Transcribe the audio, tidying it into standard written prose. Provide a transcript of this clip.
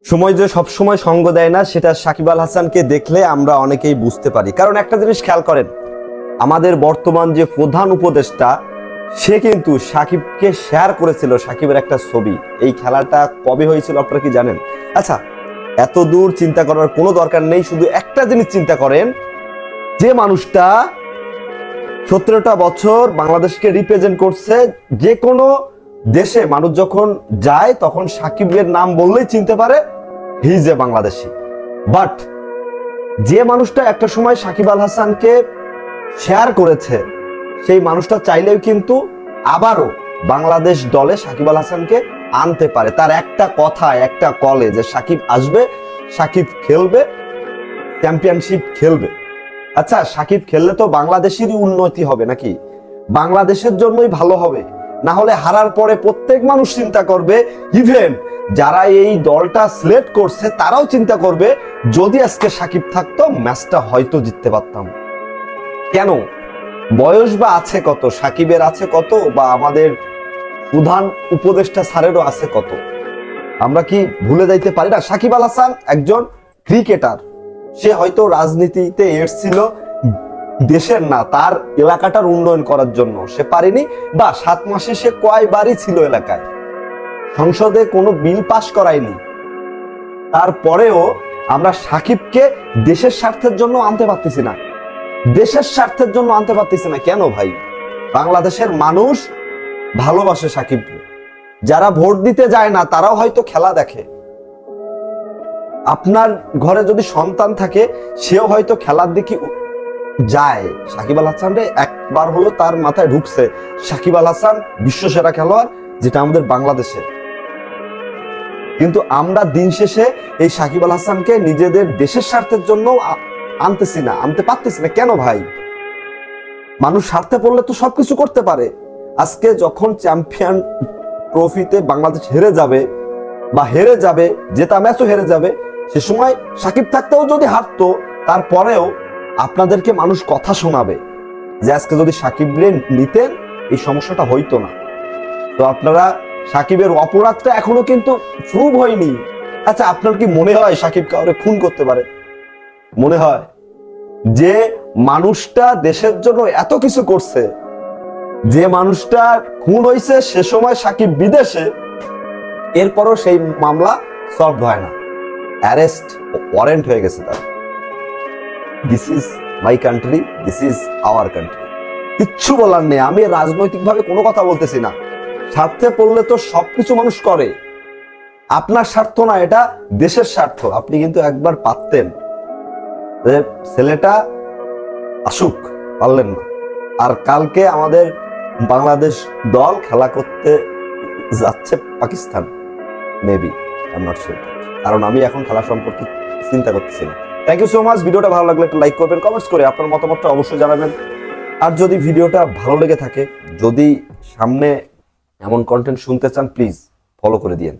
সময় যে সব সময় সঙ্গ দেয় না সেটা সাকিব আল হাসানকে দেখলে আমরা অনেকেই বুঝতে পারি। কারণ একটা জিনিস খেয়াল করেন, আমাদের বর্তমান যে প্রধান উপদেষ্টা সে কিন্তু সাকিবকে শেয়ার করেছিল সাকিবের একটা ছবি। এই খেলাটা কবে হয়েছিল আপনারা কি জানেন? আচ্ছা, এত দূর চিন্তা করার কোনো দরকার নেই, শুধু একটা জিনিস চিন্তা করেন, যে মানুষটা 17টা বছর বাংলাদেশকে রিপ্রেজেন্ট করছে, যে কোনো দেশে মানুষ যখন যায় তখন সাকিবের নাম বললেই চিনতে পারে he is a Bangladeshi. But যে মানুষটা একটা সময় সাকিব আল হাসানকে শেয়ার করেছে সেই মানুষটা চাইলেও কিন্তু আবারও বাংলাদেশ দলে সাকিব আল হাসানকে আনতে পারে। তার একটা কথা, একটা কলে যে সাকিব আসবে, সাকিব খেলবে, চ্যাম্পিয়নশিপ খেলবে। আচ্ছা, সাকিব খেললে তো বাংলাদেশেরই উন্নতি হবে নাকি? বাংলাদেশের জন্যই ভালো হবে। না হলে হারার পরে প্রত্যেক মানুষ চিন্তা করবে, ইভেন যারা এই দলটা সিলেক্ট করছে তারাও চিন্তা করবে, যদি আজকে সাকিব থাকতো ম্যাচটা হয়তো জিততে পারতাম। কেন? বয়স বা আছে কত, সাকিবের আছে কত, বা আমাদের প্রধান উপদেষ্টা স্যারেরও আছে কত। আমরা কি ভুলে যাইতে পারি না? সাকিব আল হাসান একজন ক্রিকেটার, সে হয়তো রাজনীতিতে এসেছিল দেশের না তার এলাকাটার উন্নয়ন করার জন্য, সে পারেনি। বা 7 মাসে সে কয়বারই ছিল এলাকায়, সংসদে কোনো বিল পাস করায়নি। তারপরেও আমরা সাকিবকে দেশের স্বার্থের জন্য আনতে পারতেছি না, দেশের স্বার্থের জন্য আনতে পারতেছি না। কেন ভাই? বাংলাদেশের মানুষ ভালোবাসে সাকিবকে, যারা ভোট দিতে যায় না তারাও হয়তো খেলা দেখে। আপনার ঘরে যদি সন্তান থাকে সেও হয়তো খেলার দিকে যায়। সাকিব আল হাসান একবার হলো তার মাথায় ঢুকছে সাকিব আল হাসান বিশ্বসেরা খেলোয়াড়, যেটা আমাদের বাংলাদেশের। কিন্তু আমরা দিন শেষে এই সাকিব আল হাসানকে নিজেদের দেশের স্বার্থের জন্য আনতেছি না, আনতে পারতেছি না। কেন ভাই? মানুষ স্বার্থে পড়লে তো সবকিছু করতে পারে। আজকে যখন চ্যাম্পিয়ন ট্রফিতে বাংলাদেশ হেরে যাবে, বা হেরে যাবে, জেতা ম্যাচও হেরে যাবে, সে সময় সাকিব থাকতেও যদি হারতো, তারপরেও আপনাদেরকে মানুষ কথা শোনাবে যে আজকে যদি সাকিব নিতেন এই সমস্যাটা হইতো না। তো আপনারা, সাকিবের অপরাধটা এখনো কিন্তু প্রুভ হয়নি। আচ্ছা, আপনার কি মনে হয় সাকিব কাউরে খুন করতে পারে? মনে হয়? যে মানুষটা দেশের জন্য এত কিছু করছে, যে মানুষটা খুন হয়েছে সে সময় সাকিব বিদেশে, এরপরও সেই মামলা সলভ হয় না, অ্যারেস্ট ওয়ারেন্ট হয়ে গেছে তার। This is my country, this is our country. কিচ্ছু বলার নেই। আমি রাজনৈতিকভাবে কোনো কথা বলতেছি না। স্বার্থে পড়লে তো সবকিছু মানুষ করে। আপনার স্বার্থ না, এটা দেশের স্বার্থ। আপনি কিন্তু একবার পারতেন যে ছেলেটা আসুক, পারলেন না। আর কালকে আমাদের বাংলাদেশ দল খেলা করতে যাচ্ছে Pakistan, maybe, I am not sure. কারণ আমি এখন খেলা সম্পর্কে চিন্তা করতেছি না। Thank you so much. ভিডিওটা ভালো লাগলে একটা লাইক করবেন, কমেন্টস করে আপনার মতামতটা অবশ্যই জানাবেন। আর যদি ভিডিওটা ভালো লেগে থাকে, যদি সামনে এমন কন্টেন্ট শুনতে চান, প্লিজ ফলো করে দিয়েন।